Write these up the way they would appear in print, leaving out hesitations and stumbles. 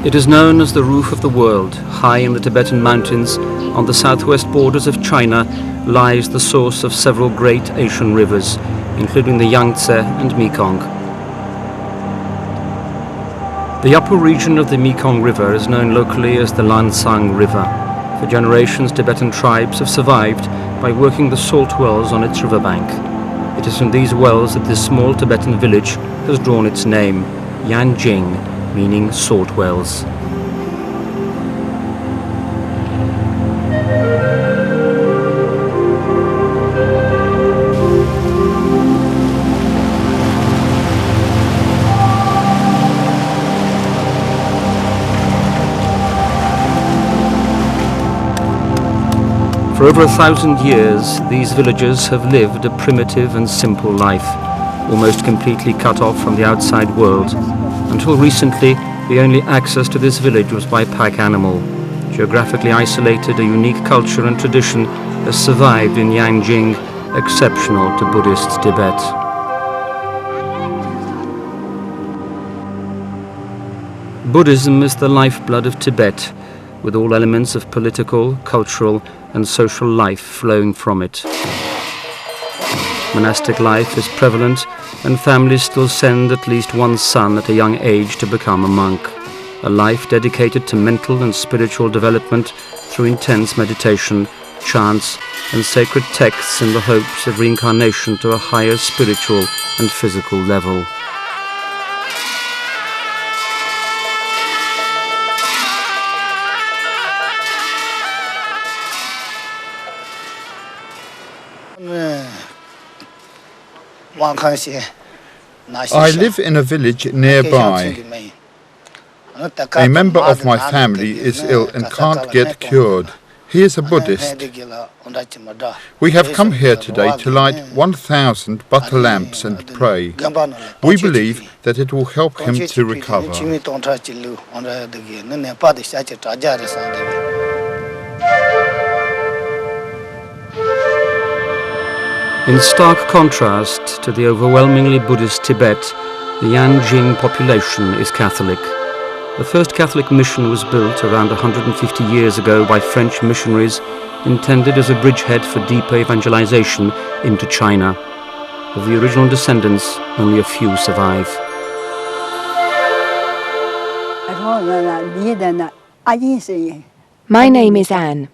It is known as the roof of the world. High in the Tibetan mountains, on the southwest borders of China, lies the source of several great Asian rivers, including the Yangtze and Mekong. The upper region of the Mekong River is known locally as the Yan-jing River. For generations, Tibetan tribes have survived by working the salt wells on its riverbank. It is from these wells that this small Tibetan village has drawn its name, Yanjing, meaning salt wells. For over 1,000 years, these villagers have lived a primitive and simple life, almost completely cut off from the outside world. Until recently, the only access to this village was by pack animal. Geographically isolated, a unique culture and tradition has survived in Yanjing, exceptional to Buddhist Tibet. Buddhism is the lifeblood of Tibet, with all elements of political, cultural and social life flowing from it. Monastic life is prevalent, and families still send at least one son at a young age to become a monk. A life dedicated to mental and spiritual development through intense meditation, chants and sacred texts in the hopes of reincarnation to a higher spiritual and physical level. I live in a village nearby. A member of my family is ill and can't get cured. He is a Buddhist. We have come here today to light 1,000 butter lamps and pray. We believe that it will help him to recover. In stark contrast to the overwhelmingly Buddhist Tibet, the Yanjing population is Catholic. The first Catholic mission was built around 150 years ago by French missionaries, intended as a bridgehead for deeper evangelization into China. Of the original descendants, only a few survive. My name is Anne.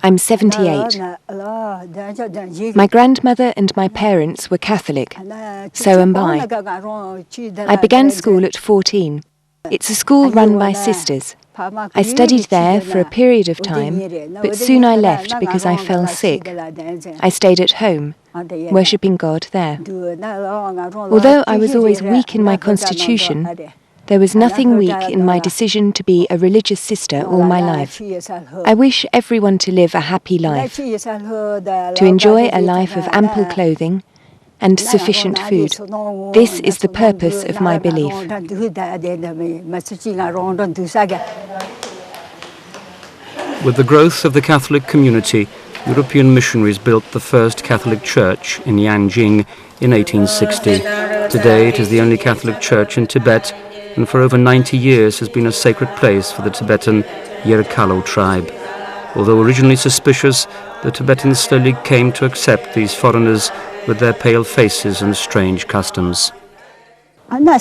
I'm 78. My grandmother and my parents were Catholic, so am I. I began school at 14. It's a school run by sisters. I studied there for a period of time, but soon I left because I fell sick. I stayed at home, worshipping God there. Although I was always weak in my constitution, there was nothing weak in my decision to be a religious sister all my life. I wish everyone to live a happy life, to enjoy a life of ample clothing and sufficient food. This is the purpose of my belief. With the growth of the Catholic community, European missionaries built the first Catholic church in Yanjing in 1860. Today it is the only Catholic church in Tibet, and for over 90 years has been a sacred place for the Tibetan Yerkalo tribe. Although originally suspicious, the Tibetans slowly came to accept these foreigners with their pale faces and strange customs. I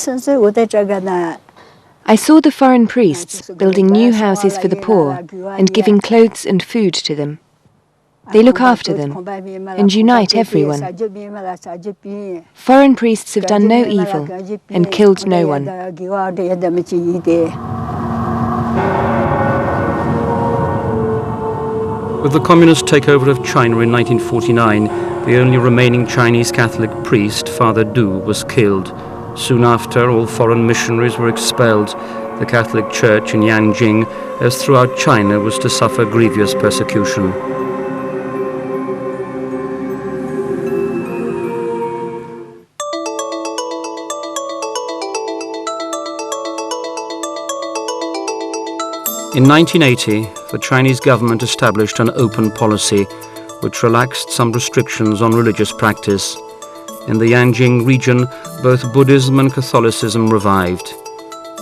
saw the foreign priests building new houses for the poor and giving clothes and food to them. They look after them and unite everyone. Foreign priests have done no evil and killed no one. With the communist takeover of China in 1949, the only remaining Chinese Catholic priest, Father Du, was killed. Soon after, all foreign missionaries were expelled. The Catholic Church in Yanjing, as throughout China, was to suffer grievous persecution. In 1980, the Chinese government established an open policy which relaxed some restrictions on religious practice. In the Yanjing region, both Buddhism and Catholicism revived.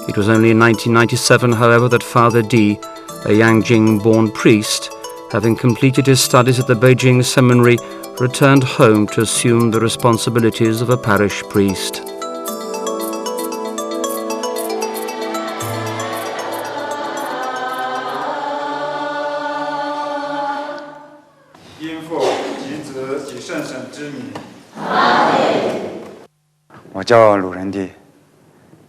It was only in 1997, however, that Father D, a Yanjing-born priest, having completed his studies at the Beijing seminary, returned home to assume the responsibilities of a parish priest.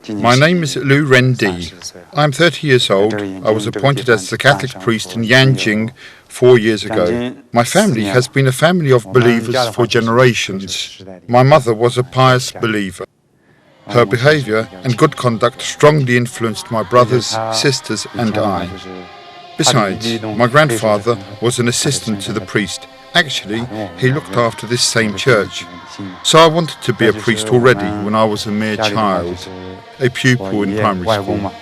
My name is Lu Rendi. I am 30 years old. I was appointed as the Catholic priest in Yanjing 4 years ago. My family has been a family of believers for generations. My mother was a pious believer. Her behavior and good conduct strongly influenced my brothers, sisters and I. Besides, my grandfather was an assistant to the priest. Actually, he looked after this same church. So I wanted to be a priest already when I was a mere child, a pupil in primary school.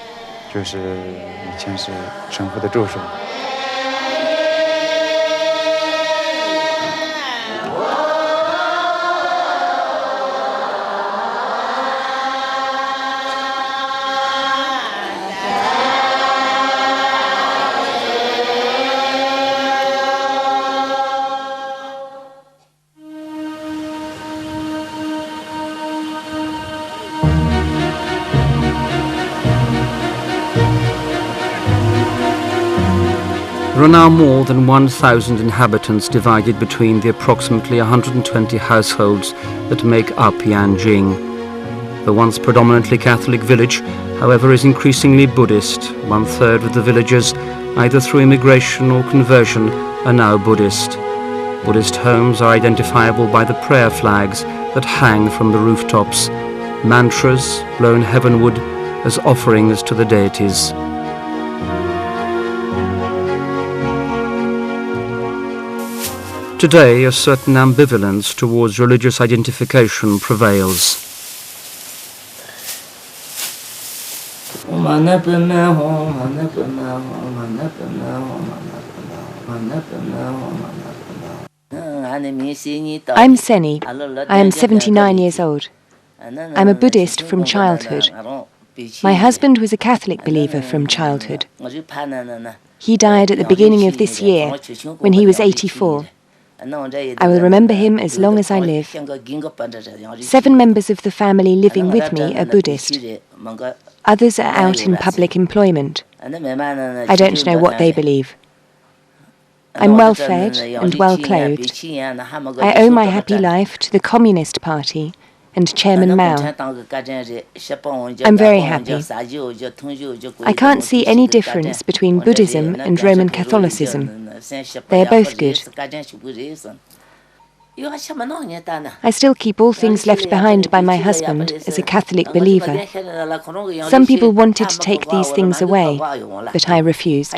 There are now more than 1,000 inhabitants divided between the approximately 120 households that make up Yanjing. The once predominantly Catholic village, however, is increasingly Buddhist. 1/3 of the villagers, either through immigration or conversion, are now Buddhist. Buddhist homes are identifiable by the prayer flags that hang from the rooftops, mantras blown heavenward as offerings to the deities. Today, a certain ambivalence towards religious identification prevails. I'm Seni. I am 79 years old. I'm a Buddhist from childhood. My husband was a Catholic believer from childhood. He died at the beginning of this year, when he was 84. I will remember him as long as I live. 7 members of the family living with me are Buddhist. Others are out in public employment. I don't know what they believe. I'm well fed and well clothed. I owe my happy life to the Communist Party and Chairman Mao. I'm very happy. I can't see any difference between Buddhism and Roman Catholicism. They are both good. I still keep all things left behind by my husband as a Catholic believer. Some people wanted to take these things away, but I refused.